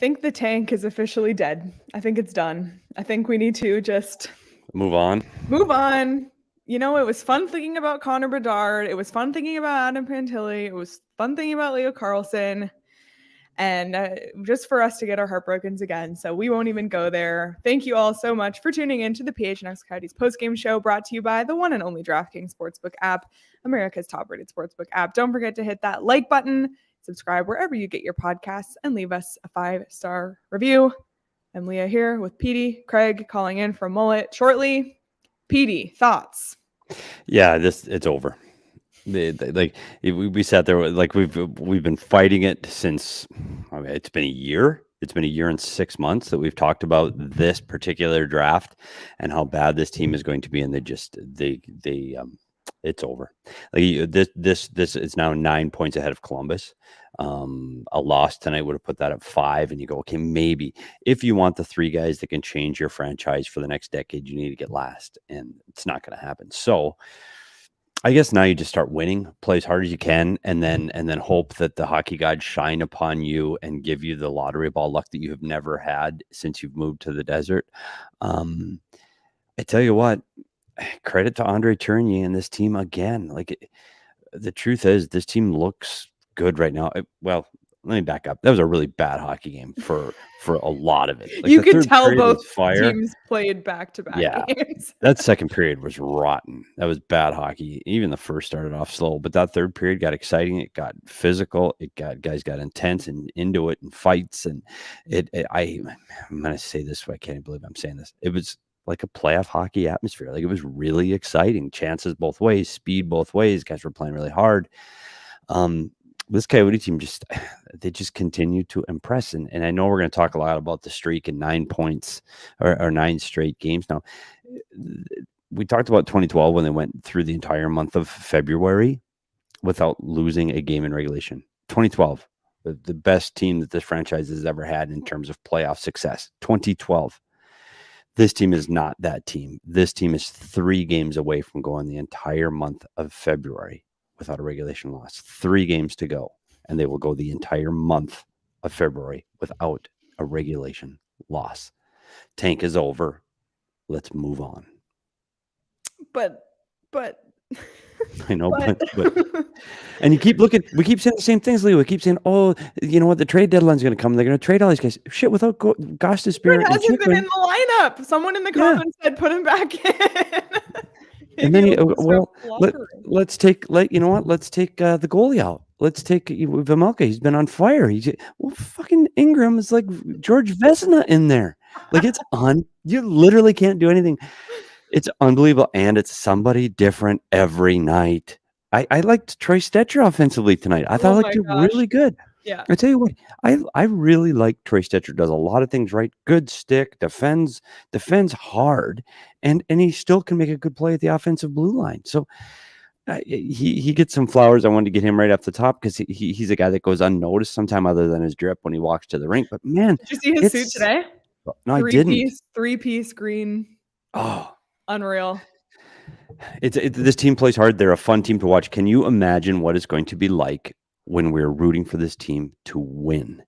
think the tank is officially dead. I think it's done. I think we need to just move on. You know, it was fun thinking about Connor Bedard. It was fun thinking about Adam Fantilli. It was fun thinking about Leo Carlsson. And just for us to get our heart broken again. So we won't even go there. Thank you all so much for tuning in to the PHNX Coyotes postgame show, brought to you by the one and only DraftKings Sportsbook app, America's top-rated sportsbook app. Don't forget to hit that like button, subscribe wherever you get your podcasts, and leave us a 5-star review. I'm Leah here with Petey, Craig calling in from Mullett shortly. Petey, thoughts? Yeah, it's over. We sat there like we've been fighting it since. I mean, it's been a year. It's been a year and 6 months that we've talked about this particular draft and how bad this team is going to be, and it's over. Like this is now 9 points ahead of Columbus. A loss tonight would have put that at 5, and you go, okay, maybe if you want the 3 guys that can change your franchise for the next decade, you need to get last, and it's not going to happen. So I guess now you just start winning, play as hard as you can, and then hope that the hockey gods shine upon you and give you the lottery ball luck that you have never had since you've moved to the desert. I tell you what, credit to Andre Tourigny and this team again. The truth is, this team looks good right now. Well, let me back up. That was a really bad hockey game for a lot of it. You could tell both teams played back-to-back games. That second period was rotten. That was bad hockey. Even the first started off slow, but that third period got exciting. It got physical. Guys got intense and into it and fights. And I'm going to say this, I can't believe I'm saying this. It was like a playoff hockey atmosphere. Like, it was really exciting. Chances both ways, speed both ways. Guys were playing really hard. This Coyote team just continue to impress. And I know we're going to talk a lot about the streak and 9 points or 9 straight games. Now, we talked about 2012 when they went through the entire month of February without losing a game in regulation. 2012, the best team that this franchise has ever had in terms of playoff success. 2012. This team is not that team. This team is 3 games away from going the entire month of February without a regulation loss. 3 games to go, and they will go the entire month of February without a regulation loss. Tank is over. Let's move on. But I know, but and you keep looking. We keep saying the same things, Leo. We keep saying, "Oh, you know what? The trade deadline's going to come. They're going to trade all these guys." Shit, without Gostisbehere, he hasn't been in the lineup. Someone in the comments said, "Put him back in." And then let's take the goalie out. Let's take Valimaki. He's been on fire. Fucking Ingram is like George Vezina in there. Like, it's on. You literally can't do anything. It's unbelievable, and it's somebody different every night. I liked Troy Stecher offensively tonight. I thought he looked really good. Yeah. I tell you what, I really like Troy Stecher. Does a lot of things right. Good stick, defends hard, and he still can make a good play at the offensive blue line. So he gets some flowers. I wanted to get him right off the top because he's a guy that goes unnoticed sometime other than his drip when he walks to the rink. But man, did you see his suit today? No, I didn't. 3-piece green. Oh, unreal. This team plays hard. They're a fun team to watch. Can you imagine what it's going to be like when we're rooting for this team to win?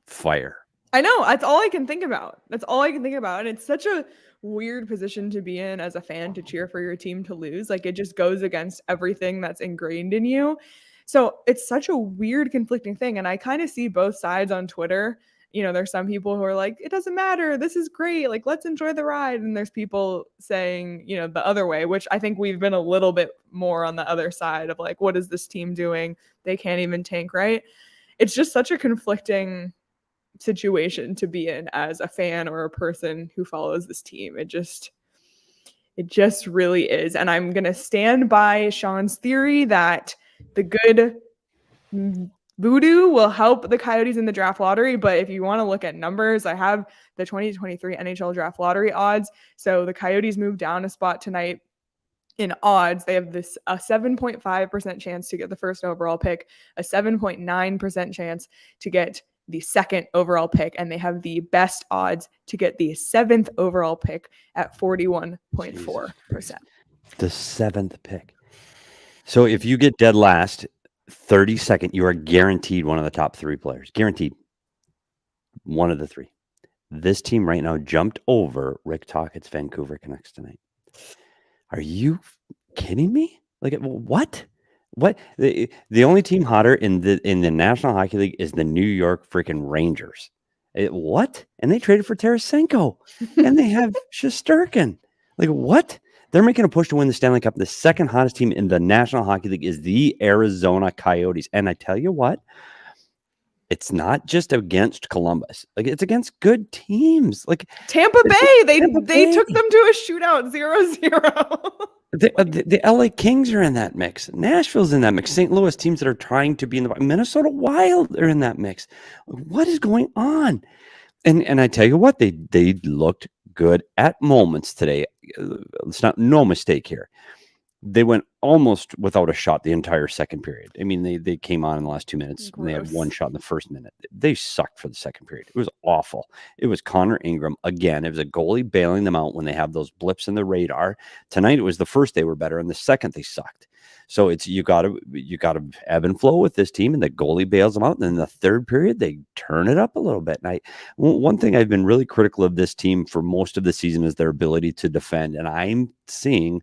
Fire. I know. That's all I can think about. And it's such a weird position to be in as a fan, to cheer for your team to lose. Like, it just goes against everything that's ingrained in you. So it's such a weird, conflicting thing. And I kind of see both sides on Twitter. You know, there's some people who are like, it doesn't matter. This is great. Like, let's enjoy the ride. And there's people saying, you know, the other way, which I think we've been a little bit more on the other side of like, what is this team doing? They can't even tank, right? It's just such a conflicting situation to be in as a fan or a person who follows this team. It just really is. And I'm going to stand by Sean's theory that the good voodoo will help the Coyotes in the draft lottery. But if you want to look at numbers, I have the 2023 NHL draft lottery odds. So the Coyotes moved down a spot tonight in odds. They have a 7.5% chance to get the first overall pick, a 7.9% chance to get the second overall pick, and they have the best odds to get the 7th overall pick at 41.4%. The 7th pick. So if you get dead last, 32nd, you are guaranteed one of the top 3 players. Guaranteed. One of the three. This team right now jumped over Rick Tocchet's Vancouver Canucks tonight. Are you kidding me? Like, what? What? The only team hotter in the National Hockey League is the New York freaking Rangers. What? And they traded for Tarasenko, and they have Shesterkin. Like, what? They're making a push to win the Stanley Cup. The second hottest team in the National Hockey League is the Arizona Coyotes. And I tell you what, it's not just against Columbus. Like, it's against good teams. Like Tampa Bay, they took them to a shootout 0-0. The LA Kings are in that mix. Nashville's in that mix. St. Louis, teams that are trying to be in the Minnesota Wild are in that mix. What is going on? And I tell you what, they looked good at moments today. It's no mistake here. They went almost without a shot the entire second period. I mean, they came on in the last 2 minutes. And they had one shot in the first minute. They sucked for the second period. It was awful. It was Connor Ingram again. It was a goalie bailing them out when they have those blips in the radar. Tonight it was the first they were better, and the second they sucked. So it's you gotta ebb and flow with this team, and the goalie bails them out. And then the third period they turn it up a little bit. And one thing I've been really critical of this team for most of the season is their ability to defend, and I'm seeing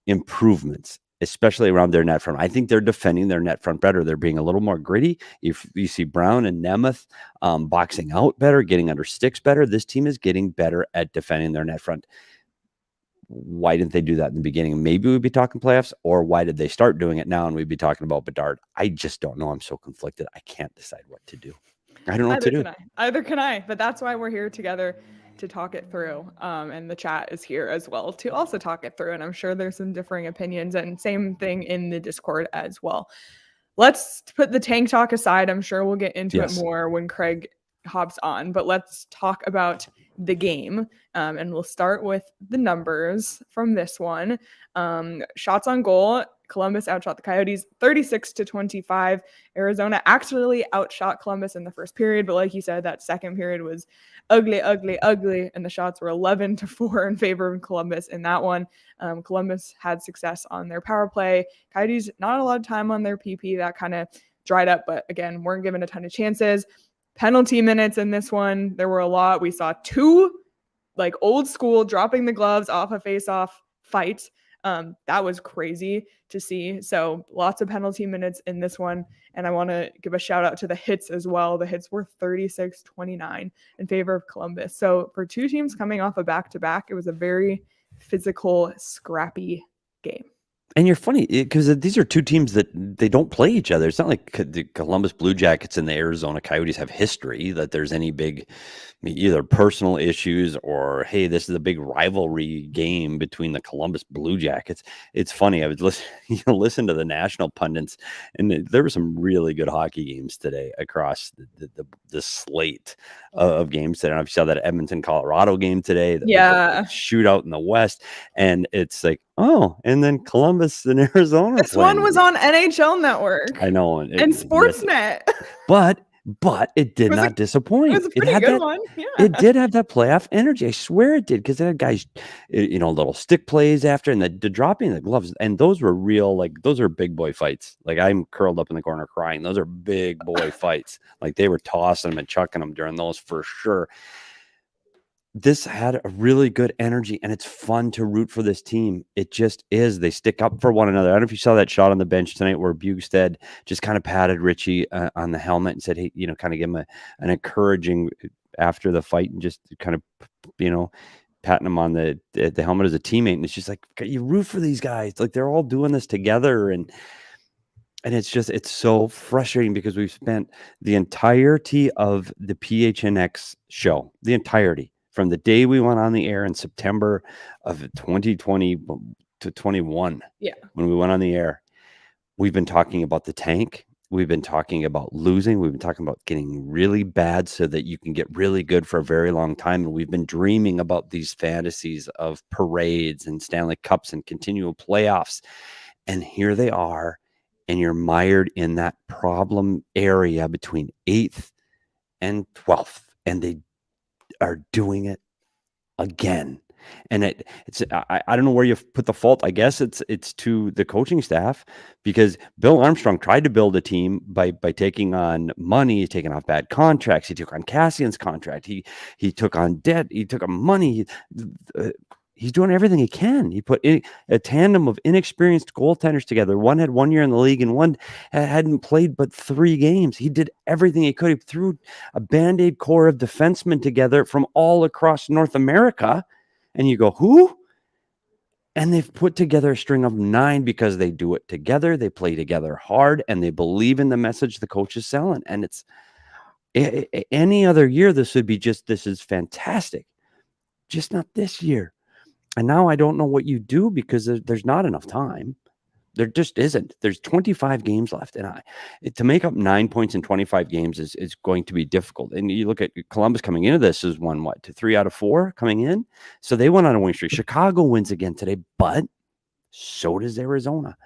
improvements, especially around their net front. I think they're defending their net front better. They're being a little more gritty. If you see Brown and Nemeth boxing out better, getting under sticks better, this team is getting better at defending their net front. Why didn't they do that in the beginning? Maybe we'd be talking playoffs, or why did they start doing it now and we'd be talking about Bedard? I just don't know. I'm so conflicted. I can't decide what to do. I don't know what to do. Either can I, but that's why we're here together to talk it through. And the chat is here as well to also talk it through. And I'm sure there's some differing opinions, and same thing in the Discord as well. Let's put the tank talk aside. I'm sure we'll get into it more when Craig hops on, but let's talk about the game. And we'll start with the numbers from this one. Shots on goal. Columbus outshot the Coyotes 36-25. Arizona actually outshot Columbus in the first period, but like you said, that second period was ugly, and the shots were 11-4 in favor of Columbus in that one. Columbus had success on their power play. Coyotes, not a lot of time on their PP. That kind of dried up, but again, weren't given a ton of chances. Penalty minutes in this one, there were a lot. We saw two, like, old school dropping the gloves off a face-off fight. That was crazy to see. So lots of penalty minutes in this one. And I want to give a shout out to the hits as well. The hits were 36-29 in favor of Columbus. So for two teams coming off a back-to-back, it was a very physical, scrappy game. And you're funny because these are two teams that they don't play each other. It's not like the Columbus Blue Jackets and the Arizona Coyotes have history, that there's any big either personal issues or, hey, this is a big rivalry game between the Columbus Blue Jackets. It's funny. I was listen to the national pundits, and there were some really good hockey games today across the slate of games today. I saw that Edmonton, Colorado game today. The shootout in the West. And it's like, oh, and then Columbus and Arizona. This one was on NHL Network. I know. And Sportsnet. But it did not disappoint. It was a pretty good one. Yeah. It did have that playoff energy. I swear it did, because it had guys, little stick plays after, and the dropping the gloves. And those were real, like, those are big boy fights. Like, I'm curled up in the corner crying. Those are big boy fights. Like, they were tossing them and chucking them during those for sure. This had a really good energy, and it's fun to root for this team. It just is. They stick up for one another. I don't know if you saw that shot on the bench tonight where Bugstead just kind of patted Richie on the helmet and said, hey, kind of give him an encouraging after the fight, and just kind of, patting him on the helmet as a teammate. And it's just like, you root for these guys. Like, they're all doing this together. And it's so frustrating, because we've spent the entirety of the PHNX show, the entirety, from the day we went on the air in September of 2020 to 21, when we went on the air, we've been talking about the tank. We've been talking about losing. We've been talking about getting really bad so that you can get really good for a very long time. And we've been dreaming about these fantasies of parades and Stanley Cups and continual playoffs. And here they are, and you're mired in that problem area between 8th and 12th. And they are doing it again. And I don't know where you put the fault. I guess it's to the coaching staff, because Bill Armstrong tried to build a team by taking on money, taking off bad contracts. He took on Cassian's contract. He took on debt. He took on money. He's doing everything he can. He put a tandem of inexperienced goaltenders together. One had 1 year in the league and one hadn't played but 3 games. He did everything he could. He threw a Band-Aid core of defensemen together from all across North America. And you go, who? And they've put together a string of 9 because they do it together. They play together hard and they believe in the message the coach is selling. And it's any other year, this would be this is fantastic. Just not this year. And now I don't know what you do, because there's not enough time. There just isn't. There's 25 games left. And to make up 9 points in 25 games is going to be difficult. And you look at Columbus coming into this is won, 3 out of 4 coming in. So they went on a winning streak. Chicago wins again today, but so does Arizona.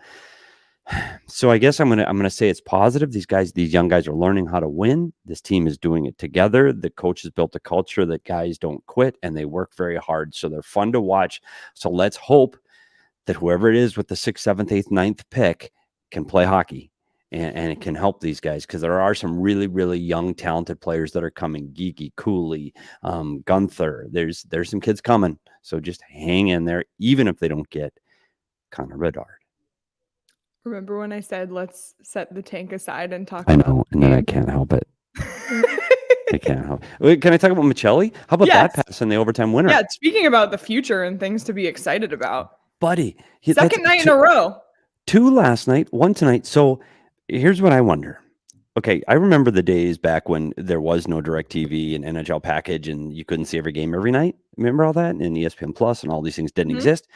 So I guess I'm gonna say it's positive. These young guys are learning how to win. This team is doing it together. The coach has built a culture that guys don't quit and they work very hard. So they're fun to watch. So let's hope that whoever it is with the 6th, 7th, 8th, 9th pick can play hockey and it can help these guys, because there are some really, really young, talented players that are coming. Geeky, Cooley, Gunther. There's some kids coming. So just hang in there, even if they don't get Connor Bedard. Remember when I said, let's set the tank aside and talk I about know, and then I can't help it. I can't help it. Wait, can I talk about Maccelli? How about that pass in the overtime winner? Yeah, speaking about the future and things to be excited about. Buddy. Second night in a row. 2 last night, 1 tonight. So here's what I wonder. Okay, I remember the days back when there was no DirecTV and NHL package and you couldn't see every game every night. Remember all that? And ESPN Plus and all these things didn't exist.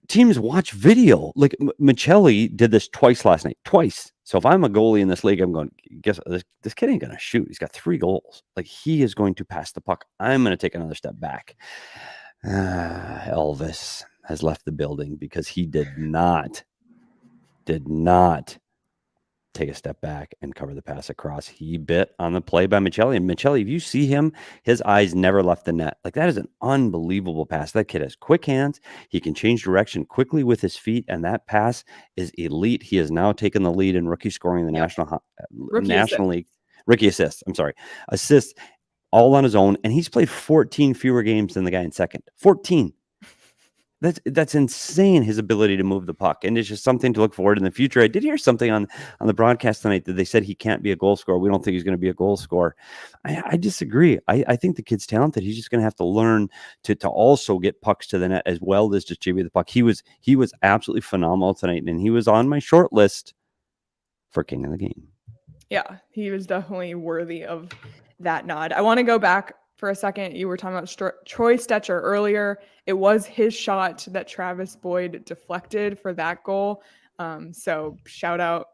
Teams watch video. Like Maccelli did this twice last night. Twice. So if I'm a goalie in this league, I'm going, guess this kid ain't going to shoot. He's got 3 goals. Like, he is going to pass the puck. I'm going to take another step back. Elvis has left the building because he did not take a step back and cover the pass across. He bit on the play by Maccelli. And Maccelli, if you see him, his eyes never left the net. Like, that is an unbelievable pass. That kid has quick hands. He can change direction quickly with his feet, and that pass is elite. He has now taken the lead in rookie scoring in the National League. Rookie assists. I'm sorry. Assists all on his own. And he's played 14 fewer games than the guy in second. 14. That's insane, his ability to move the puck. And it's just something to look forward in the future. I did hear something on the broadcast tonight that they said he can't be a goal scorer. We don't think he's going to be a goal scorer. I disagree. I think the kid's talented. He's just going to have to learn to also get pucks to the net as well as distribute the puck. He was absolutely phenomenal tonight, and he was on my short list for king of the game. Yeah, he was definitely worthy of that nod. I want to go back for a second. You were talking about Troy Stecher earlier. It was his shot that Travis Boyd deflected for that goal. So shout out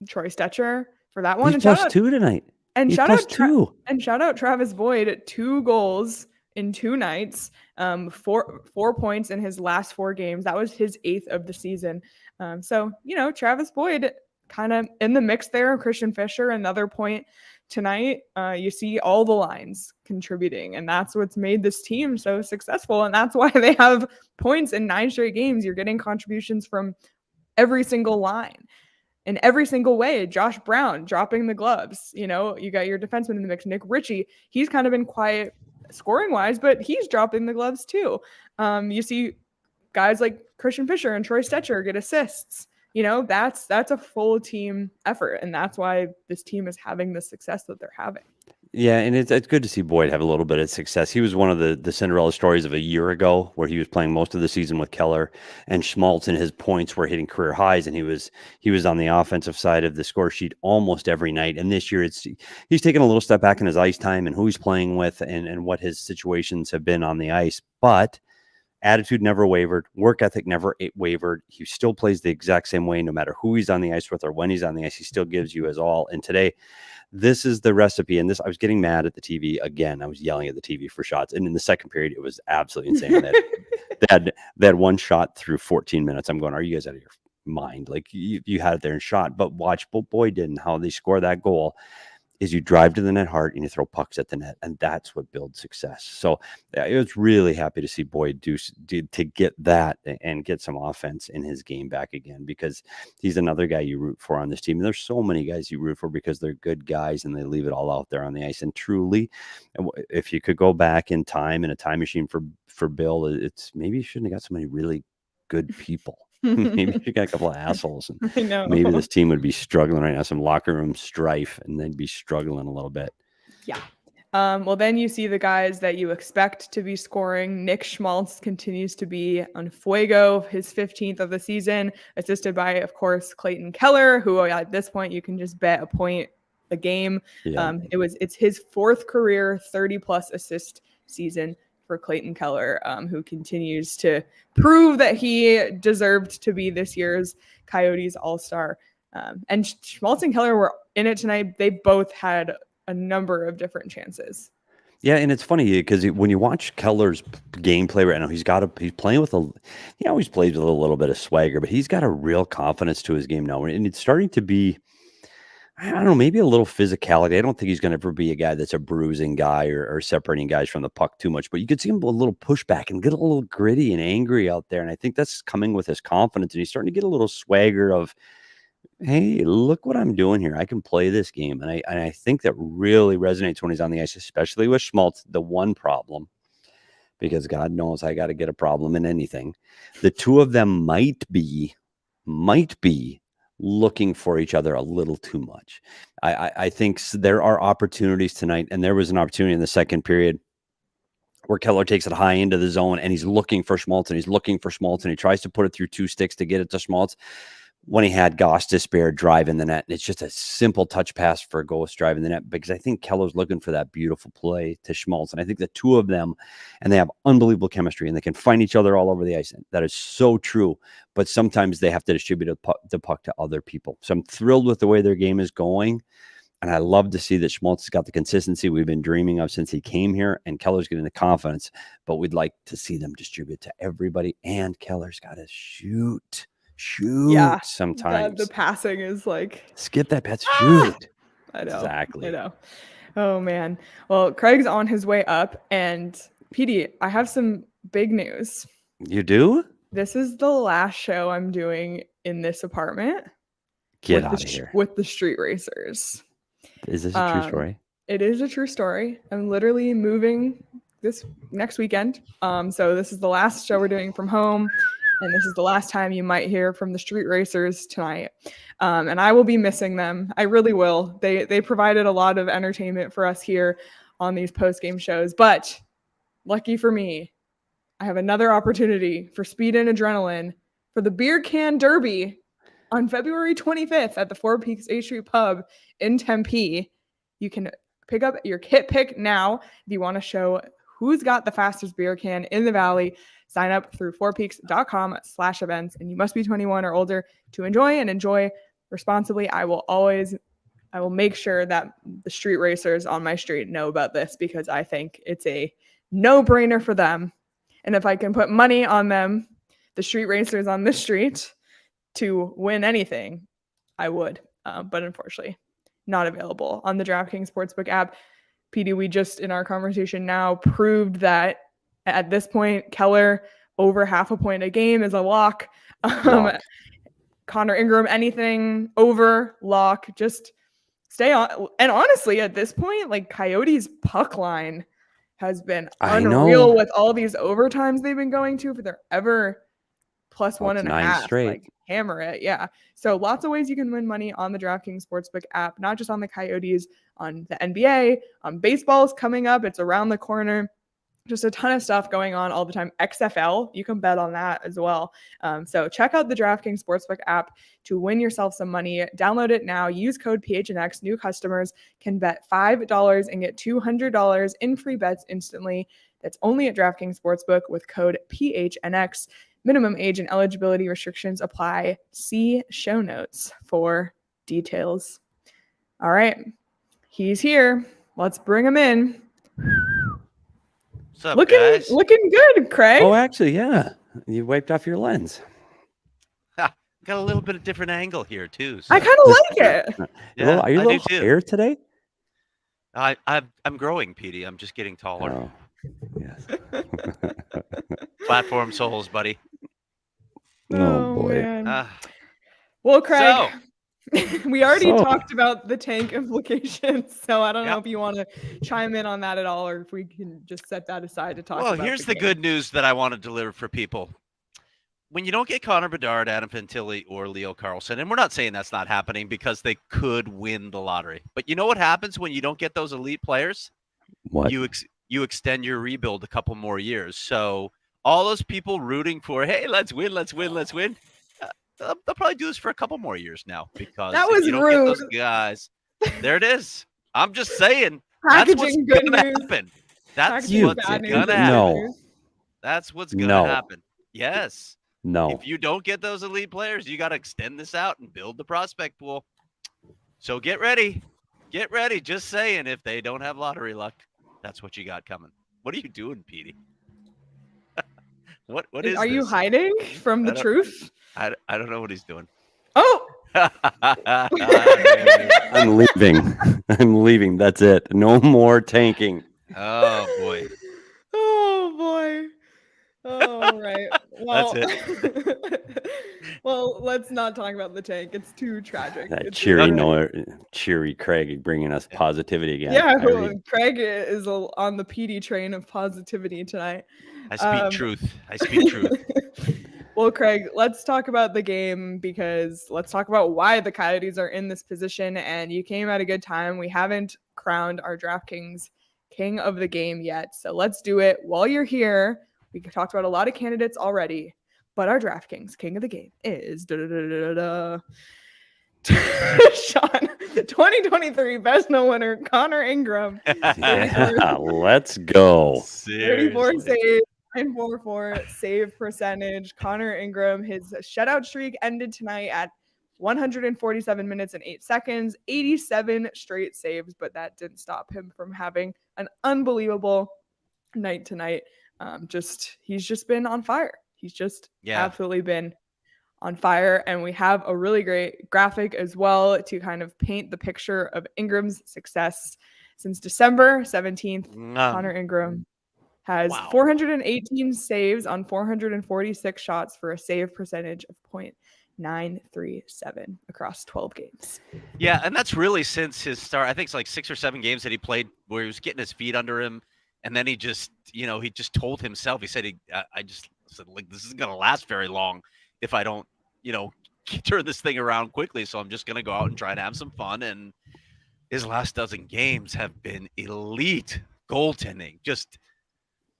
Troy Stecher for that one. He's plus 2 tonight. And He's shout plus out 2. And shout out Travis Boyd, 2 goals in 2 nights, 4 points in his last 4 games. That was his 8th of the season. So, Travis Boyd kind of in the mix there. Christian Fischer, another point tonight. You see all the lines contributing, and that's what's made this team so successful. And that's why they have points in 9 straight games. You're getting contributions from every single line in every single way. Josh Brown dropping the gloves. You got your defenseman in the mix. Nick Ritchie, he's kind of been quiet scoring wise, but he's dropping the gloves too. You see guys like Christian Fischer and Troy Stecher get assists. That's a full team effort, and that's why this team is having the success that they're having. Yeah, and it's good to see Boyd have a little bit of success. He was one of the Cinderella stories of a year ago, where he was playing most of the season with Keller and Schmaltz, and his points were hitting career highs, and he was on the offensive side of the score sheet almost every night. And this year, he's taken a little step back in his ice time and who he's playing with and what his situations have been on the ice, but attitude never wavered. Work ethic never wavered. He still plays the exact same way, no matter who he's on the ice with or when he's on the ice. He still gives you his all. And today, this is the recipe. And I was getting mad at the TV again. I was yelling at the TV for shots. And in the second period, it was absolutely insane. They had one shot through 14 minutes. I'm going, are you guys out of your mind? Like, you had it there and shot. But watch what Boyd did and how they score that goal. is you drive to the net hard and you throw pucks at the net, and that's what builds success. So I was really happy to see Boyd do to get that and get some offense in his game back again, because he's another guy you root for on this team. And there's so many guys you root for because they're good guys and they leave it all out there on the ice. And truly, if you could go back in time in a time machine for Bill, it's maybe you shouldn't have got so many really good people. Maybe you got a couple of assholes, and I know. maybe this team would be struggling right now, some locker room strife, and they'd be struggling a little bit. Yeah. Well, then you see the guys that you expect to be scoring. Nick Schmaltz continues to be on fuego, his 15th of the season, assisted by, of course, Clayton Keller, who at this point you can just bet a point a game. Yeah. It's his 4th career 30+ assist season for Clayton Keller, who continues to prove that he deserved to be this year's Coyotes All-Star. And Schmaltz and Keller were in it tonight. They both had a number of different chances. Yeah, and it's funny because when you watch Keller's gameplay right now, he's playing with he always plays with a little bit of swagger, but he's got a real confidence to his game now, and it's starting to be, I don't know, maybe a little physicality. I don't think he's going to ever be a guy that's a bruising guy or separating guys from the puck too much, but you could see him a little pushback and get a little gritty and angry out there. And I think that's coming with his confidence. And he's starting to get a little swagger of, hey, look what I'm doing here. I can play this game. And I think that really resonates when he's on the ice, especially with Schmaltz. The one problem, because God knows I got to get a problem in anything. The two of them might be looking for each other a little too much. I think there are opportunities tonight, and there was an opportunity in the second period where Keller takes it high into the zone, and he's looking for Schmaltz, and he tries to put it through 2 sticks to get it to Schmaltz when he had Gostisbehere drive in the net. And it's just a simple touch pass for a Ghost drive in the net, because I think Keller's looking for that beautiful play to Schmaltz. And I think the two of them, and they have unbelievable chemistry, and they can find each other all over the ice. That is so true. But sometimes they have to distribute the puck to other people. So I'm thrilled with the way their game is going. And I love to see that Schmaltz has got the consistency we've been dreaming of since he came here, and Keller's getting the confidence, but we'd like to see them distribute to everybody. And Keller's got to shoot sometimes. The passing is like, skip that pass, shoot. I know. Exactly. I know. Oh, man. Well, Craig's on his way up. And Petey, I have some big news. You do? This is the last show I'm doing in this apartment. Get out of here. With the Street Racers. Is this a true story? It is a true story. I'm literally moving this next weekend. So this is the last show we're doing from home. And this is the last time you might hear from the Street Racers tonight. And I will be missing them. I really will. They provided a lot of entertainment for us here on these post-game shows. But lucky for me, I have another opportunity for speed and adrenaline for the Beer Can Derby on February 25th at the Four Peaks A Street Pub in Tempe. You can pick up your kit pick now if you want to show who's got the fastest beer can in the Valley. Sign up through fourpeaks.com/events, and you must be 21 or older to enjoy responsibly. I will make sure that the street racers on my street know about this, because I think it's a no-brainer for them. And if I can put money on them, the street racers on this street, to win anything, I would. But unfortunately, not available on the DraftKings Sportsbook app. PD, we just in our conversation now proved that at this point, Keller over half a point a game is a lock. Connor Ingram, anything over, lock. Just stay on. And honestly, at this point, like, Coyotes puck line has been unreal with all these overtimes they've been going to. If they're ever plus 1.5, straight. like, hammer it. Yeah. So lots of ways you can win money on the DraftKings Sportsbook app, not just on the Coyotes, on the NBA, on baseball's coming up. It's around the corner. Just a ton of stuff going on all the time. XFL, you can bet on that as well. So check out the DraftKings Sportsbook app to win yourself some money. Download it now. Use code PHNX. New customers can bet $5 and get $200 in free bets instantly. That's only at DraftKings Sportsbook with code PHNX. Minimum age and eligibility restrictions apply. See show notes for details. All right. He's here. Let's bring him in. What's up, guys? Looking good, Craig. Oh, actually, yeah. You wiped off your lens. Got a little bit of different angle here, too. So. I kind of like it. Yeah, are you a little hair today? I'm growing, Petey. I'm just getting taller. Oh, yes. Platform souls, buddy. Oh, boy. Man. Well, Craig, So, we already talked about the tank implications, so I don't know Yep. if you want to chime in on that at all, or if we can just set that aside to talk well, about here's the game. good news that I want to deliver for people. When you don't get Connor Bedard, Adam Fantilli, or Leo Carlsson, and we're not saying that's not happening because they could win the lottery, but you know what happens when you don't get those elite players? What? You extend your rebuild a couple more years. So all those people rooting for, hey, let's win, they'll probably do this for a couple more years now because That if was you don't rude. get those guys, there it is. I'm just saying Packaging that's what's good gonna news. happen. That's Packaging what's bad news gonna is happen. good news. That's what's gonna No. happen. Yes. No. If you don't get those elite players, you got to extend this out and build the prospect pool. So get ready. Get ready. Just saying, if they don't have lottery luck, that's what you got coming. What are you doing, Petey? What is Are you this? hiding from the truth? I don't know what he's doing. Oh, I'm leaving. I'm leaving. That's it. No more tanking. Oh, boy. oh boy. Oh, right. Well, That's well, let's not talk about the tank. It's too tragic. That It's cheery Craig bringing us positivity again. Yeah, Craig is on the PD train of positivity tonight. I speak truth. I speak truth. Well, Craig, let's talk about the game because let's talk about why the Coyotes are in this position. And you came at a good time. We haven't crowned our DraftKings king of the game yet. So let's do it while you're here. We talked about a lot of candidates already, but our DraftKings king of the game is Sean, 2023 best no winner, Connor Ingram. Yeah, let's go. 34 saves, 944 save percentage. Connor Ingram, his shutout streak ended tonight at 147 minutes and 8 seconds, 87 straight saves, but that didn't stop him from having an unbelievable night tonight. He's just been on fire. He's just absolutely been on fire. And we have a really great graphic as well to kind of paint the picture of Ingram's success since December 17th. Connor Ingram has 418 saves on 446 shots for a save percentage of .937 across 12 games. Yeah, and that's really since his start. I think it's like 6 or 7 games that he played where he was getting his feet under him. And then he just told himself, he said, I just said, like, this isn't going to last very long if I don't, turn this thing around quickly. So I'm just going to go out and try to have some fun. And his last dozen games have been elite goaltending, just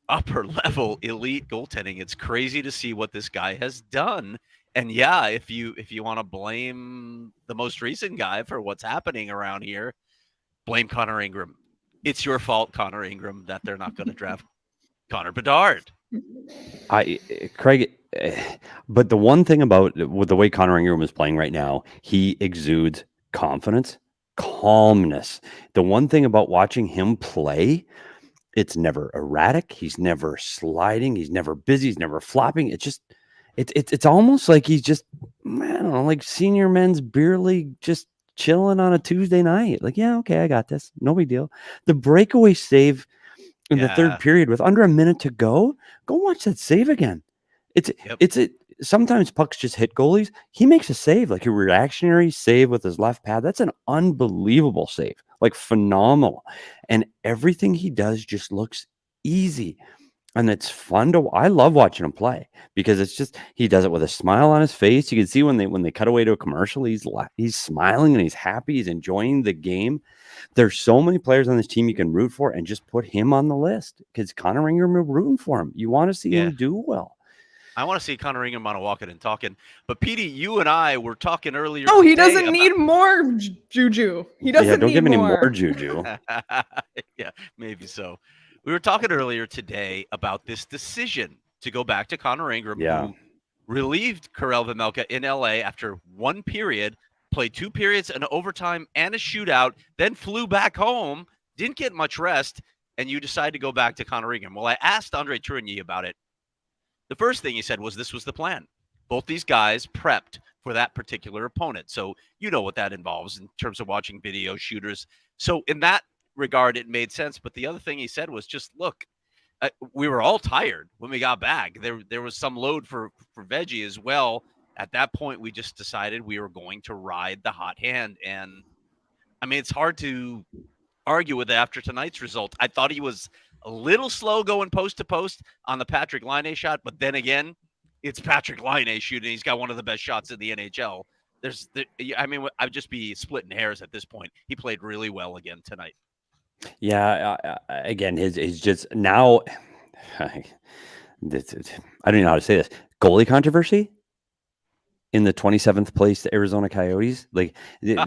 upper level elite goaltending. It's crazy to see what this guy has done. And yeah, if you want to blame the most recent guy for what's happening around here, blame Connor Ingram. It's your fault, Connor Ingram, that they're not going to draft Connor Bedard. Craig, but the one thing about with the way Connor Ingram is playing right now, he exudes confidence, calmness. The one thing about watching him play, it's never erratic. He's never sliding. He's never busy. He's never flopping. It's just, it's almost like he's just, I don't know, like senior men's beer league, just chilling on a Tuesday night. Like, yeah, okay, I got this. No big deal. The breakaway save in the third period with under a minute to go watch that save again. Sometimes pucks just hit goalies. He makes a save, like a reactionary save with his left pad. That's an unbelievable save, like phenomenal. And everything he does just looks easy. And it's fun I love watching him play because it's just, he does it with a smile on his face. You can see when they cut away to a commercial, he's smiling and he's happy. He's enjoying the game. There's so many players on this team you can root for and just put him on the list because Connor Ingram, you're rooting for him. You want to see him do well. I want to see Connor Ingram on a walking and talking. But Petey, you and I were talking earlier. Oh, he doesn't need more juju. He doesn't don't need give me more. any more juju. Yeah, maybe so. We were talking earlier today about this decision to go back to Connor Ingram, who relieved Karel Vejmelka in LA after one period, played 2 periods, an overtime, and a shootout, then flew back home, didn't get much rest, and you decided to go back to Connor Ingram. Well, I asked Andre Tourigny about it. The first thing he said was this was the plan. Both these guys prepped for that particular opponent. So you know what that involves in terms of watching video shooters. So in that regard, it made sense. But the other thing he said was just, look, we were all tired when we got back. There was some load for Veggie as well. At that point, we just decided we were going to ride the hot hand. And I mean, it's hard to argue with it after tonight's result. I thought he was a little slow going post to post on the Patrick Laine shot, but then again, it's Patrick Laine shooting. He's got one of the best shots in the NHL. I'd just be splitting hairs at this point. He played really well again tonight. Yeah, again, his just now. I don't even know how to say this. Goalie controversy in the 27th place, the Arizona Coyotes.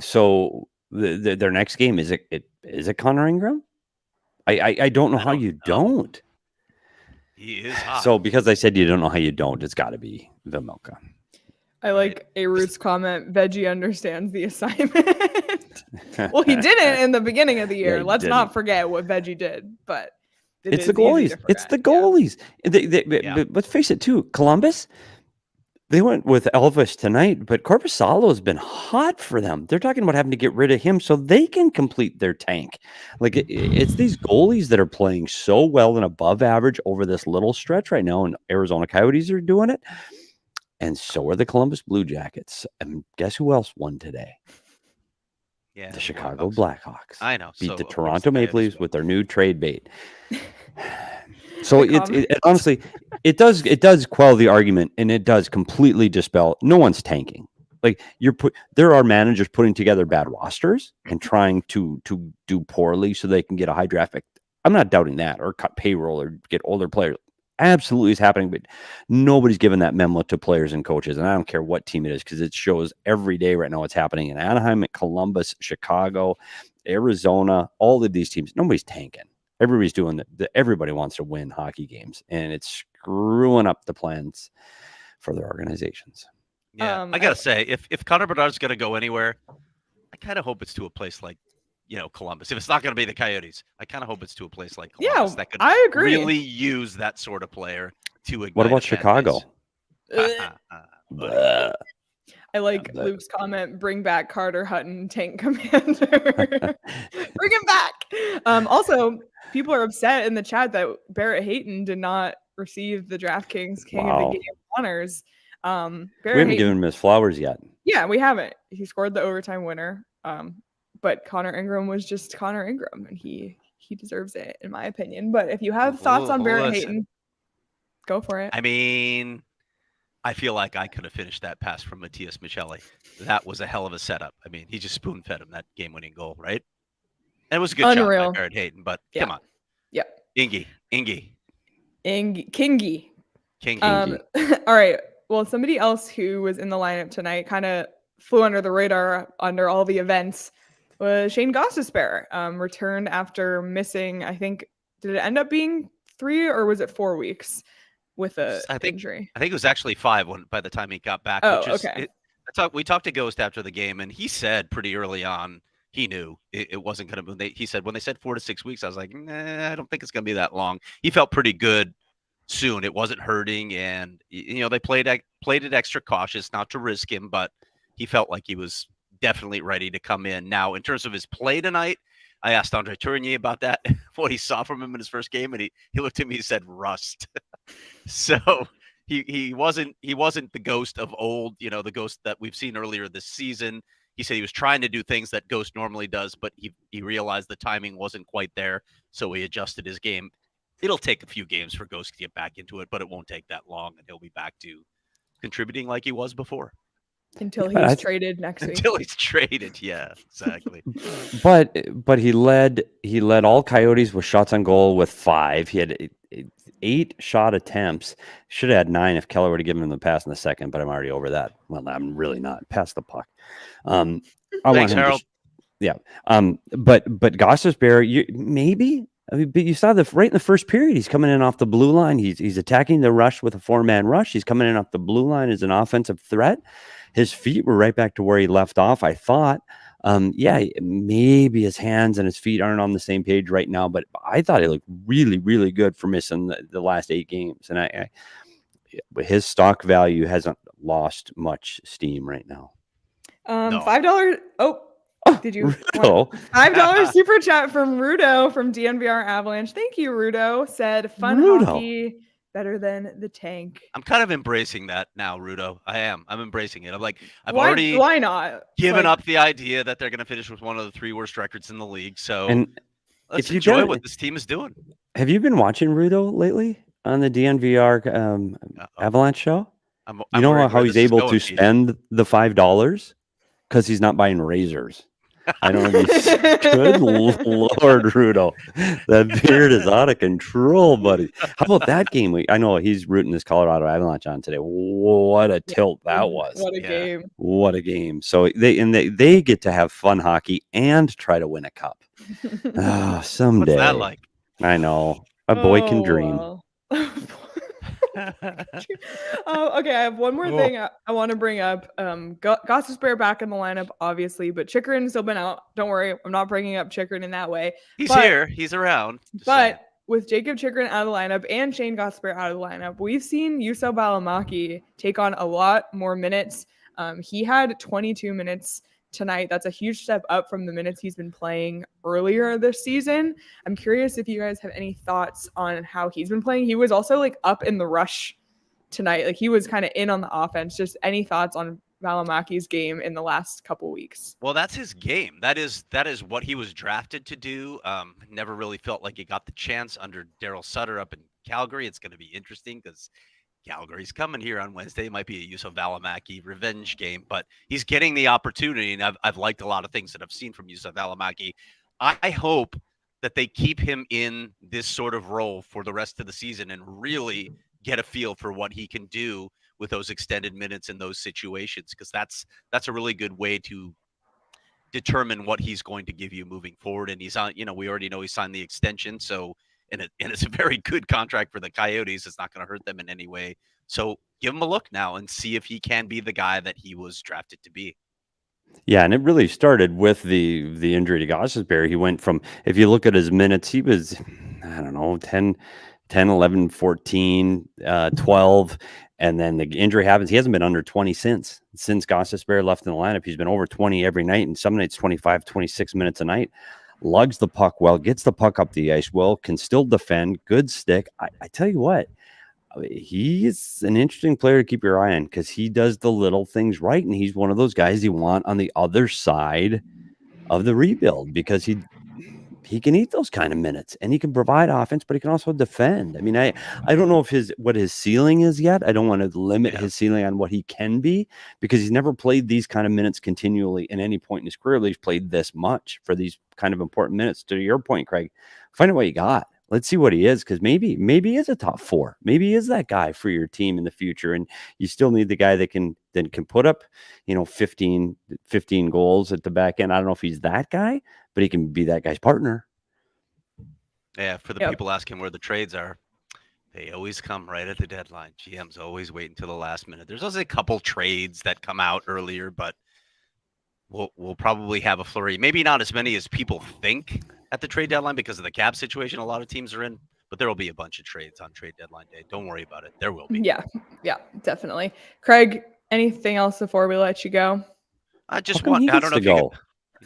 So their next game is it Connor Ingram? I don't know how you don't. He is hot. So because I said you don't know how you don't, it's got to be Vamilka. I like a Root's comment. Veggie understands the assignment. Well, he didn't in the beginning of the year. Yeah, Let's not forget what Veggie did. But it's the goalies. It's the goalies. Yeah. But let's face it, too. Columbus, they went with Elvis tonight, but Korpisalo has been hot for them. They're talking about having to get rid of him so they can complete their tank. It's these goalies that are playing so well and above average over this little stretch right now, and Arizona Coyotes are doing it. And so are the Columbus Blue Jackets. And guess who else won today? Yeah, the Chicago Blackhawks. I know. Beat the Toronto Maple Leafs with their new trade bait. So it honestly, it does quell the argument, and it does completely dispel. No one's tanking. There are managers putting together bad rosters and trying to do poorly so they can get a high draft pick. I'm not doubting that, or cut payroll, or get older players. Absolutely is happening, but nobody's given that memo to players and coaches, and I don't care what team it is, because it shows every day right now what's happening in Anaheim, Columbus, Chicago, Arizona, all of these teams. Nobody's tanking. Everybody's doing everybody wants to win hockey games, and it's screwing up the plans for their organizations. Yeah, I gotta say, if Connor Bedard's gonna go anywhere, I kind of hope it's to a place like, Columbus. If it's not going to be the Coyotes, I kind of hope it's to a place like Columbus that could I agree. really use that sort of player to ignite. What about Chicago? I like Luke's comment, bring back Carter Hutton, tank commander. Bring him back. Also, people are upset in the chat that Barrett Hayton did not receive the DraftKings King of the Game honors. We haven't given him his flowers yet. Yeah, we haven't. He scored the overtime winner. But Connor Ingram was just Connor Ingram, and he deserves it, in my opinion. But if you have thoughts on Barrett Hayton, go for it. I mean, I feel like I could have finished that pass from Matias Maccelli. That was a hell of a setup. I mean, he just spoon-fed him that game-winning goal, right? And it was a good shot by Barrett Hayton, but come on. Yep. Kingy. All right. Well, somebody else who was in the lineup tonight kind of flew under the radar under all the events was Shayne Gostisbehere. Returned after missing, I think, did it end up being 3 or was it 4 weeks with a injury? I think it was actually 5 by the time he got back. Okay. We talked to Ghost after the game, and he said pretty early on he knew it wasn't going to be. He said when they said 4 to 6 weeks, I was like, I don't think it's going to be that long. He felt pretty good soon. It wasn't hurting, and they played it extra cautious, not to risk him, but he felt like he was definitely ready to come in. Now, in terms of his play tonight, I asked Andre Tourigny about that, what he saw from him in his first game, and he looked at me and said rust. So he wasn't the Ghost of old, the Ghost that we've seen earlier this season. He said he was trying to do things that Ghost normally does, but he realized the timing wasn't quite there, so he adjusted his game. It'll take a few games for Ghost to get back into it, but it won't take that long, and he'll be back to contributing like he was before. Until he's traded next week. Until he's traded, yeah, exactly. But he led all Coyotes with shots on goal with 5. He had 8 shot attempts. Should have had 9 if Keller would have given him the pass in the second, but I'm already over that. Well, I'm really not. Pass the puck. Thanks, Harold. But Gostisbehere, maybe. But you saw right in the first period, he's coming in off the blue line. He's attacking the rush with a 4-man rush. He's coming in off the blue line as an offensive threat. His feet were right back to where he left off, I thought. Maybe his hands and his feet aren't on the same page right now, but I thought he looked really, really good for missing the last 8 games. And his stock value hasn't lost much steam right now. $5. Oh, Did you Rudo. $5 super chat from Rudo from DNVR Avalanche? Thank you, Rudo. Said fun Rudo. hockey better than the tank. I'm kind of embracing that now, Rudo. I'm embracing it. I'm like, why not? Given up the idea that they're going to finish with one of the 3 worst records in the league. So let's if you enjoy what this team is doing. Have you been watching Rudo lately on the DNVR Avalanche show? You know how he's able to spend the $5 because he's not buying razors. I don't know. Good Lord, Rudo, that beard is out of control, buddy. How about that game? I know he's rooting this Colorado Avalanche on today. What a tilt that was! What a game! What a game! So they get to have fun hockey and try to win a cup. Someday. What's that like? I know. A boy can dream. Well. Okay, I have one more thing I want to bring up. Gostisbehere back in the lineup, obviously, but Chikrin's still been out. Don't worry, I'm not bringing up Chychrun in that way. He's here. He's around. But with Jacob Chychrun out of the lineup and Shayne Gostisbehere out of the lineup, we've seen Juuso Valimaki take on a lot more minutes. He had 22 minutes tonight. That's a huge step up from the minutes he's been playing earlier this season. I'm curious if you guys have any thoughts on how he's been playing. He was also like up in the rush tonight. Like he was kind of in on the offense. Just any thoughts on Valimaki's game in the last couple weeks? Well, that's his game. That is what he was drafted to do. Never really felt like he got the chance under Daryl Sutter up in Calgary. It's going to be interesting because Calgary's coming here on Wednesday. It might be a Juuso Valimaki revenge game, but he's getting the opportunity, and I've liked a lot of things that I've seen from Juuso Valimaki. I hope that they keep him in this sort of role for the rest of the season and really get a feel for what he can do with those extended minutes in those situations, because that's a really good way to determine what he's going to give you moving forward. And he's on, we already know he signed the extension, so and it's a very good contract for the Coyotes. It's not going to hurt them in any way. So give him a look now and see if he can be the guy that he was drafted to be. Yeah, and it really started with the injury to Gostisbehere. He went from, if you look at his minutes, he was, I don't know, 10, 11, 14, 12, and then the injury happens. He hasn't been under 20 since Gostisbehere left in the lineup. He's been over 20 every night, and some nights 25, 26 minutes a night. Lugs the puck well, gets the puck up the ice well, can still defend, good stick. I tell you what, he's an interesting player to keep your eye on because he does the little things right, and he's one of those guys you want on the other side of the rebuild because he can eat those kind of minutes and he can provide offense, but he can also defend. I mean, I don't know if what his ceiling is yet. I don't want to limit his ceiling on what he can be because he's never played these kind of minutes continually in any point in his career. He's played this much for these kind of important minutes. To your point, Craig, find out what you got. Let's see what he is, because maybe he is a top 4. Maybe he is that guy for your team in the future, and you still need the guy that can put up, 15 goals at the back end. I don't know if he's that guy, but he can be that guy's partner. Yeah, for the people asking where the trades are, they always come right at the deadline. GM's always wait until the last minute. There's also a couple trades that come out earlier, but we'll probably have a flurry. Maybe not as many as people think at the trade deadline because of the cap situation a lot of teams are in, but there will be a bunch of trades on trade deadline day. Don't worry about it. There will be. Yeah, definitely. Craig, anything else before we let you go? I don't know if you go.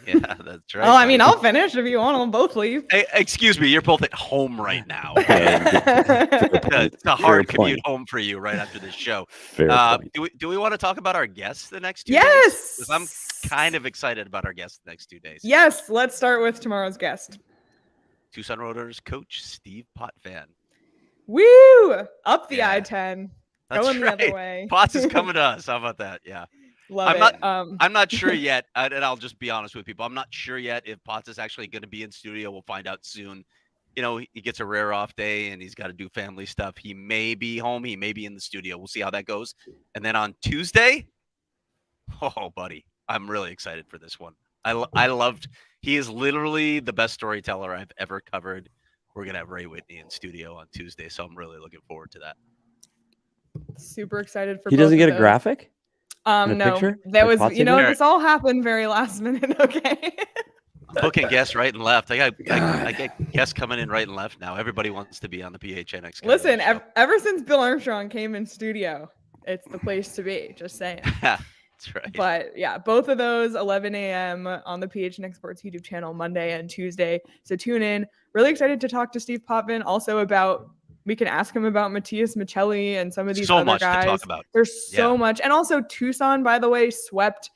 Yeah, that's right. Well, I mean, I'll finish if you want. I'll both leave. Hey, excuse me, you're both at home right now. It's a hard commute home for you right after this show. Do we want to talk about our guests the next 2 days? Yes. Because I'm kind of excited about our guests the next 2 days. Yes, let's start with tomorrow's guest. Tucson Roadrunners coach Steve Potvin. Woo! Up the I-10. That's going right. The other way. Potts is coming to us. How about that? Yeah. I'm not sure yet, and I'll just be honest with people. I'm not sure yet if Potts is actually going to be in studio. We'll find out soon. He gets a rare off day, and he's got to do family stuff. He may be home. He may be in the studio. We'll see how that goes. And then on Tuesday, oh, buddy, I'm really excited for this one. He is literally the best storyteller I've ever covered. We're going to have Ray Whitney in studio on Tuesday, so I'm really looking forward to that. Super excited for He doesn't get a graphic? No, picture? That was, this all happened very last minute. Okay. I'm booking guests right and left. I get guests coming in right and left now. Everybody wants to be on the PHNX. Listen, ever since Bill Armstrong came in studio, it's the place to be. Just saying. That's right. But yeah, both of those 11 a.m. on the PHNX Sports YouTube channel Monday and Tuesday. So tune in. Really excited to talk to Steve Potvin also about. We can ask him about Matias Maccelli and some of these other much guys. to talk about. There's so much. And also Tucson, by the way, swept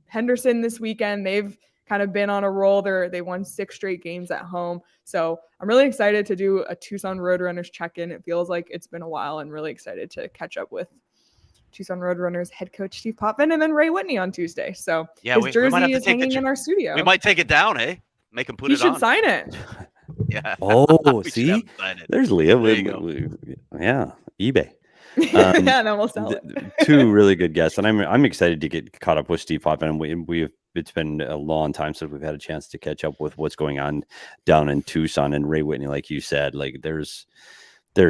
Henderson this weekend. They've kind of been on a roll. They won 6 straight games at home. So I'm really excited to do a Tucson Roadrunners check-in. It feels like it's been a while, and really excited to catch up with Tucson Roadrunners head coach Steve Potvin and then Ray Whitney on Tuesday. So yeah, his jersey is hanging in our studio. We might take it down, eh? Make him put it on. He should sign it. Yeah. Oh, see, there's Leah. Yeah, eBay. Yeah, then we'll sell it. 2 really good guests, and I'm excited to get caught up with Steve Potvin. And it's been a long time since we've had a chance to catch up with what's going on down in Tucson. And Ray Whitney, like you said, like there's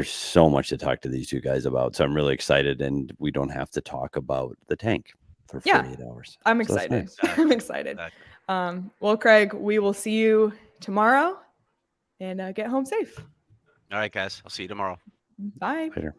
so much to talk to these 2 guys about. So I'm really excited, and we don't have to talk about the tank for 48 hours. I'm excited. Nice. I'm excited. Well, Craig, we will see you tomorrow, and get home safe. All right, guys. I'll see you tomorrow. Bye. Later.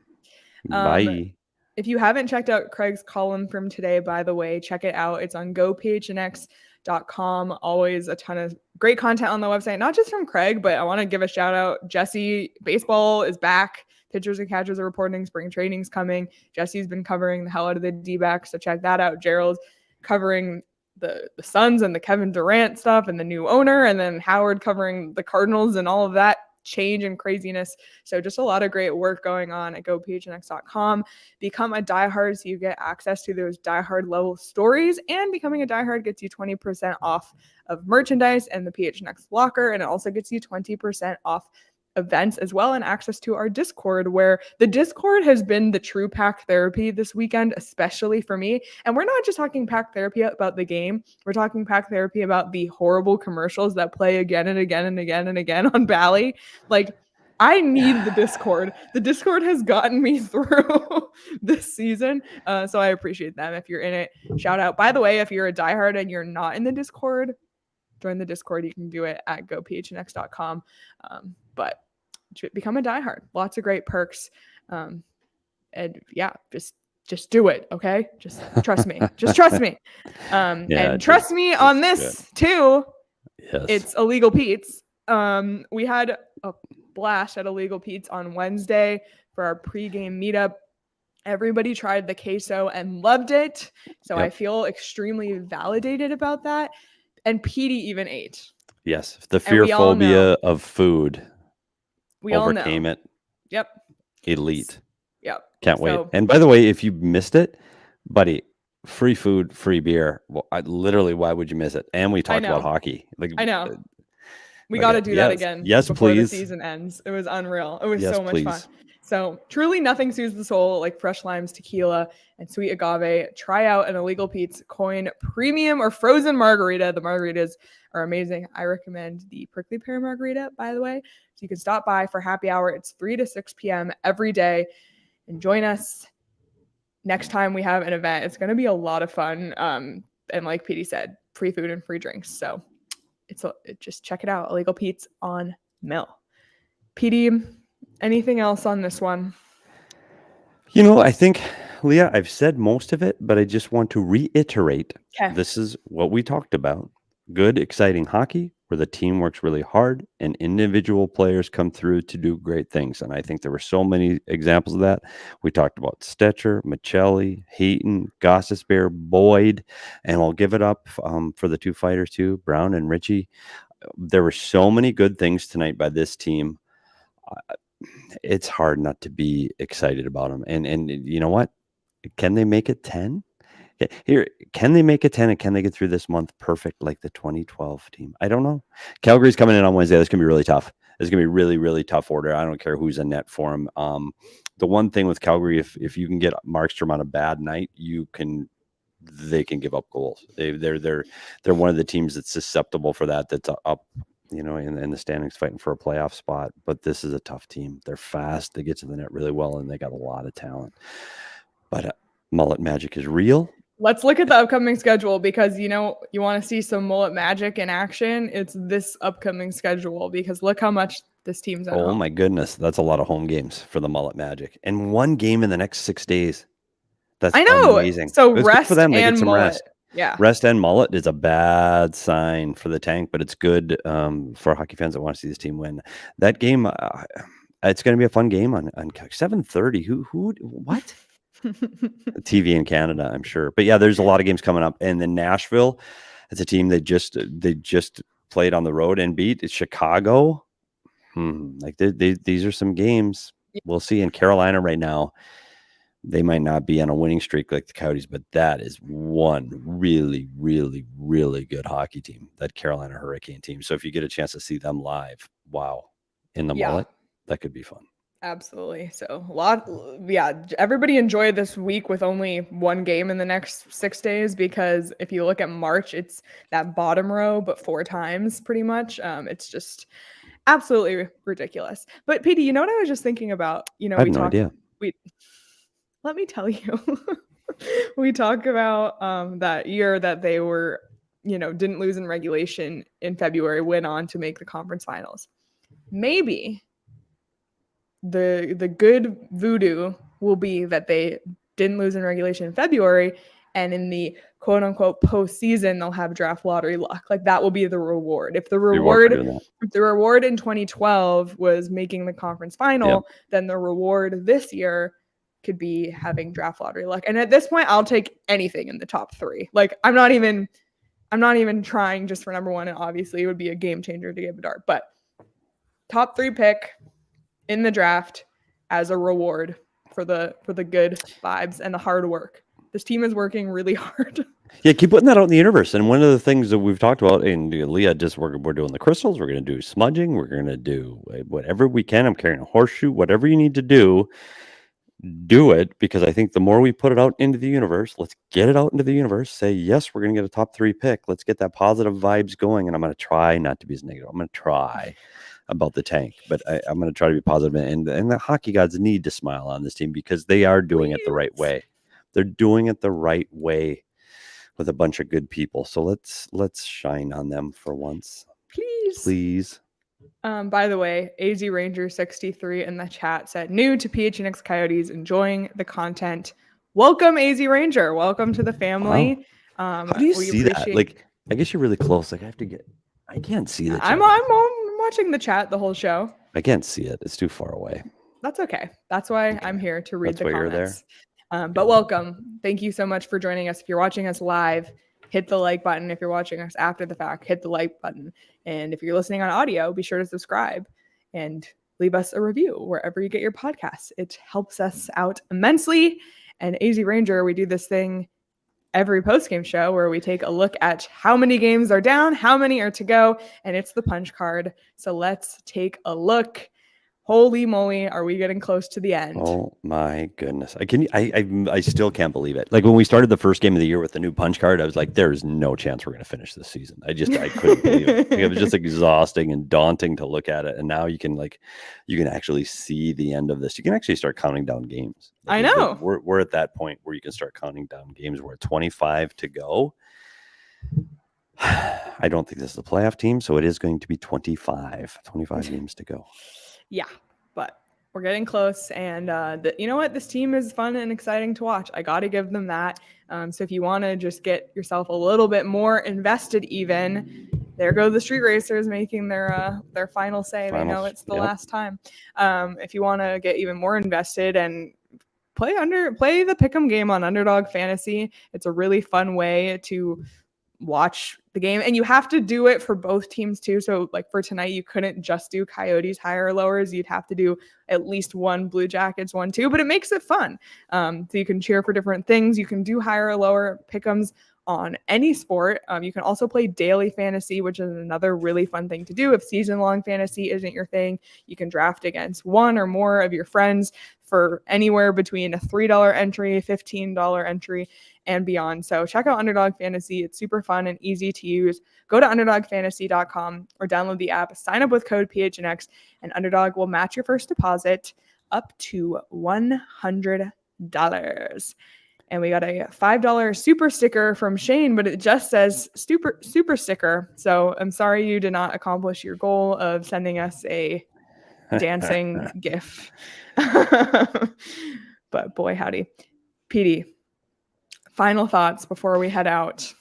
Bye. If you haven't checked out Craig's column from today, by the way, check it out. It's on gophnx.com. Always a ton of great content on the website, not just from Craig, but I want to give a shout out. Jesse, baseball is back. Pitchers and catchers are reporting. Spring training's coming. Jesse's been covering the hell out of the D-backs, so check that out. Gerald's covering the Suns and the Kevin Durant stuff and the new owner, and then Howard covering the Cardinals and all of that change and craziness. So just a lot of great work going on at gophnx.com. Become a diehard so you get access to those diehard level stories, and becoming a diehard gets you 20% off of merchandise and the PHNX locker, and it also gets you 20% off events as well, and access to our Discord, where the Discord has been the true pack therapy this weekend, especially for me. And we're not just talking pack therapy about the game, we're talking pack therapy about the horrible commercials that play again and again and again and again on Bally. Like, I need the Discord. The Discord has gotten me through this season. So I appreciate them. If you're in it, shout out. By the way, if you're a diehard and you're not in the Discord, join the Discord. You can do it at gophnx.com. But become a diehard. Lots of great perks. And yeah, just do it. Okay. Just trust me. Just trust me. And trust me on this too. Yes. It's Illegal Pete's. We had a blast at Illegal Pete's on Wednesday for our pregame meetup. Everybody tried the queso and loved it. So I feel extremely validated about that. And Petey even ate. Yes. The fear phobia of food. We overcame it. Yep. Elite. Yep. Can't wait. And by the way, if you missed it, buddy, free food, free beer. Well, literally, why would you miss it? And we talked about hockey. Like, I know. We got to do that again. Yes, before please. The season ends. It was unreal. It was so much fun. So truly nothing soothes the soul like fresh limes, tequila, and sweet agave. Try out an Illegal Pete's Coin Premium or Frozen Margarita. The margaritas are amazing. I recommend the Prickly Pear Margarita, by the way. So you can stop by for happy hour. It's 3 to 6 p.m. every day. And join us next time we have an event. It's going to be a lot of fun. And like Petey said, free food and free drinks. So just check it out. Illegal Pete's on Mill. Petey, anything else on this one? You know, I think, Leah, I've said most of it, but I just want to reiterate. This is what we talked about. Good, exciting hockey where the team works really hard and individual players come through to do great things. And I think there were so many examples of that. We talked about Stetcher, Maccelli, Hayton, Gostisbehere, Boyd, and we'll give it up for the 2 fighters too, Brown and Richie. There were so many good things tonight by this team. It's hard not to be excited about them. And you know what? Can they make it 10? Here, can they make it 10 and can they get through this month perfect like the 2012 team? I don't know. Calgary's coming in on Wednesday. That's going to be really tough. It's going to be really, really tough order. I don't care who's in net for them. The one thing with Calgary, if you can get Markstrom on a bad night, they can give up goals. They're one of the teams that's susceptible for that. That's up, you know, in the standings fighting for a playoff spot. But this is a tough team. They're fast. They get to the net really well, and they got a lot of talent. But Mullett magic is real. Let's look at the upcoming schedule because, you know, you want to see some Mullett magic in action. It's this upcoming schedule because look how much this team's at home. Oh, my goodness. That's a lot of home games for the Mullett magic. And 1 game in the next 6 days. That's I know. amazing. So It's good for rest them. They get and some Mullett. rest. Yeah. Rest and Mullett is a bad sign for the tank, but it's good for hockey fans that want to see this team win. That game, it's going to be a fun game on 7:30. What? TV in Canada, I'm sure. But yeah, there's a lot of games coming up. And then Nashville, it's a team they just played on the road and beat. It's Chicago. Like these are some games we'll see. In Carolina right now, they might not be on a winning streak like the Coyotes, but that is one really, really, really good hockey team, that Carolina Hurricane team. So if you get a chance to see them live, wow, in the Mullett, that could be fun. Absolutely. So everybody enjoy this week with only one game in the next 6 days, because if you look at March, it's that bottom row, but 4 times pretty much. It's just absolutely ridiculous. But Petey, you know what I was just thinking about? You know, I have no idea. Let me tell you, we talk about that year that they were, didn't lose in regulation in February, went on to make the conference finals. Maybe the good voodoo will be that they didn't lose in regulation in February, and in the quote unquote postseason, they'll have draft lottery luck. Like that will be the reward. If the reward in 2012 was making the conference final, then the reward this year could be having draft lottery luck. And at this point, I'll take anything in the top 3. Like I'm not even trying just for number 1. And obviously it would be a game changer to get Bedard, but top 3 pick in the draft as a reward for the good vibes and the hard work. This team is working really hard. Yeah, keep putting that out in the universe. And one of the things that we've talked about, and Leah, we're doing the crystals, we're going to do smudging, we're going to do whatever we can. I'm carrying a horseshoe, whatever you need to do it, because I think the more we put it out into the universe, let's get it out into the universe. Say, yes, we're going to get a top 3 pick. Let's get that positive vibes going. And I'm going to try not to be as negative. I'm going to try about the tank, but I'm going to try to be positive. And the hockey gods need to smile on this team, because they are doing it the right way. They're doing it the right way with a bunch of good people. So let's shine on them for once. Please. By the way, AZ Ranger 63 in the chat said, new to PHNX Coyotes, enjoying the content. Welcome, AZ Ranger. Welcome to the family. Wow. How do you see that? Like, I guess you're really close. Like, I can't see the chat. I'm watching the chat the whole show. I can't see it. It's too far away. That's okay. That's why I'm here to read the comments. You're there. But welcome. Thank you so much for joining us. If you're watching us live, hit the like button. If you're watching us after the fact, hit the like button. And if you're listening on audio, be sure to subscribe and leave us a review wherever you get your podcasts. It helps us out immensely. And AZ Ranger, we do this thing every postgame show where we take a look at how many games are down, how many are to go, and it's the punch card. So let's take a look. Holy moly, are we getting close to the end? Oh my goodness. I still can't believe it. Like when we started the first game of the year with the new punch card, I was like, there's no chance we're going to finish this season. I couldn't believe it. Like, it was just exhausting and daunting to look at it. And now you can actually see the end of this. You can actually start counting down games. Like, I know. We're at that point where you can start counting down games. We're at 25 to go. I don't think this is a playoff team, so it is going to be 25 games to go. Yeah, but we're getting close, and you know what? This team is fun and exciting to watch. I got to give them that. So if you want to just get yourself a little bit more invested, even there go the Street Racers making their final say. They know it's the last time. If you want to get even more invested and play the Pick'em game on Underdog Fantasy, it's a really fun way to watch the game, and you have to do it for both teams too. So like for tonight, you couldn't just do Coyotes higher or lowers. You'd have to do at least one Blue Jackets, 1, 2, but it makes it fun. So you can cheer for different things. You can do higher or lower pick'ems on any sport. You can also play daily fantasy, which is another really fun thing to do. If season-long fantasy isn't your thing, you can draft against one or more of your friends for anywhere between a $3 entry, $15 entry, and beyond. So check out Underdog Fantasy. It's super fun and easy to use. Go to underdogfantasy.com or download the app, sign up with code PHNX, and Underdog will match your first deposit up to $100. And we got a $5 super sticker from Shayne, but it just says super sticker. So I'm sorry you did not accomplish your goal of sending us a dancing GIF. But boy, howdy. Petey, Final thoughts before we head out.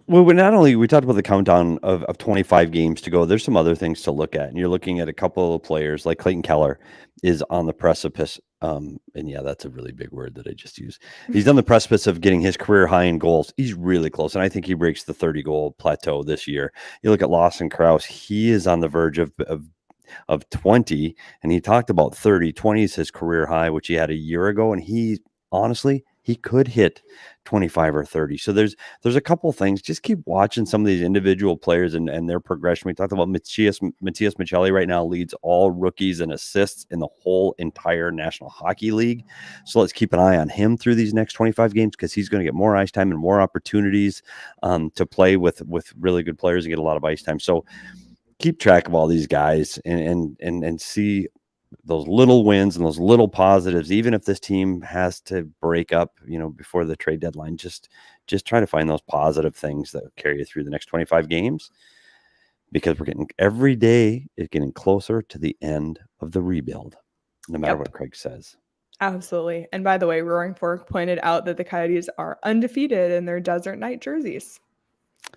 Well, we talked about the countdown of 25 games to go. There's some other things to look at. And you're looking at a couple of players like Clayton Keller is on the precipice. And yeah, that's a really big word that I just used. He's on the precipice of getting his career high in goals. He's really close. And I think he breaks the 30 goal plateau this year. You look at Lawson Krause, he is on the verge of 20, and he talked about 30. 20 is his career high, which he had a year ago. And he honestly, he could hit 25 or 30. So there's a couple things. Just keep watching some of these individual players and their progression. We talked about Matias Maccelli right now leads all rookies and assists in the whole entire National Hockey League. So let's keep an eye on him through these next 25 games because he's going to get more ice time and more opportunities to play with really good players and get a lot of ice time. So keep track of all these guys and see those little wins and those little positives, even if this team has to break up, before the trade deadline, just try to find those positive things that carry you through the next 25 games, because every day is getting closer to the end of the rebuild, no matter what Craig says. Absolutely. And by the way, Roaring Fork pointed out that the Coyotes are undefeated in their Desert Night jerseys.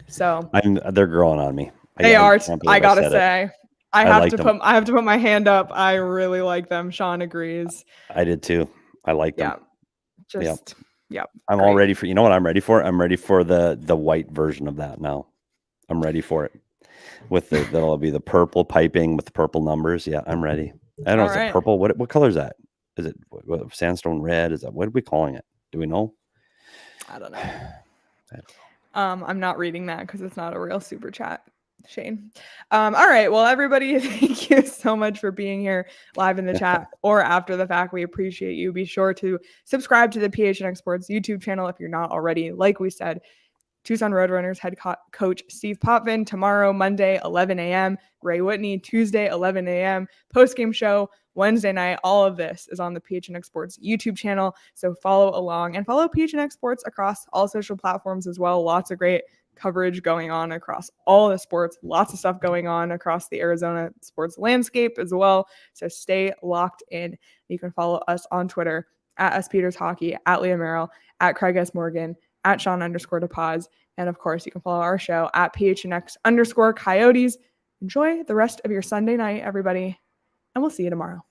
So they're growing on me. They are. I gotta say. I have to put my hand up. I really like them. Sean agrees. I did too. I like them. Yeah. I'm all ready for, you know what I'm ready for? I'm ready for the white version of that now. I'm ready for it. That'll be the purple piping with the purple numbers. Yeah, I'm ready. I don't know. Is it purple? What color is that? Is it sandstone red? What are we calling it? Do we know? I don't know. I'm not reading that because it's not a real super chat. Shayne. All right. Well, everybody, thank you so much for being here live in the chat or after the fact. We appreciate you. Be sure to subscribe to the PHNX Sports YouTube channel if you're not already. Like we said, Tucson Roadrunners head coach Steve Potvin tomorrow, Monday, 11 a.m. Ray Whitney, Tuesday, 11 a.m. Postgame show, Wednesday night. All of this is on the PHNX Sports YouTube channel. So follow along and follow PHNX Sports across all social platforms as well. Lots of great coverage going on across all the sports, lots of stuff going on across the Arizona sports landscape as well. So stay locked in. You can follow us on Twitter at SPetersHockey, at Leah Merrill, at Craig S. Morgan, at Sean_DePaz. And of course, you can follow our show at PHNX_Coyotes. Enjoy the rest of your Sunday night, everybody. And we'll see you tomorrow.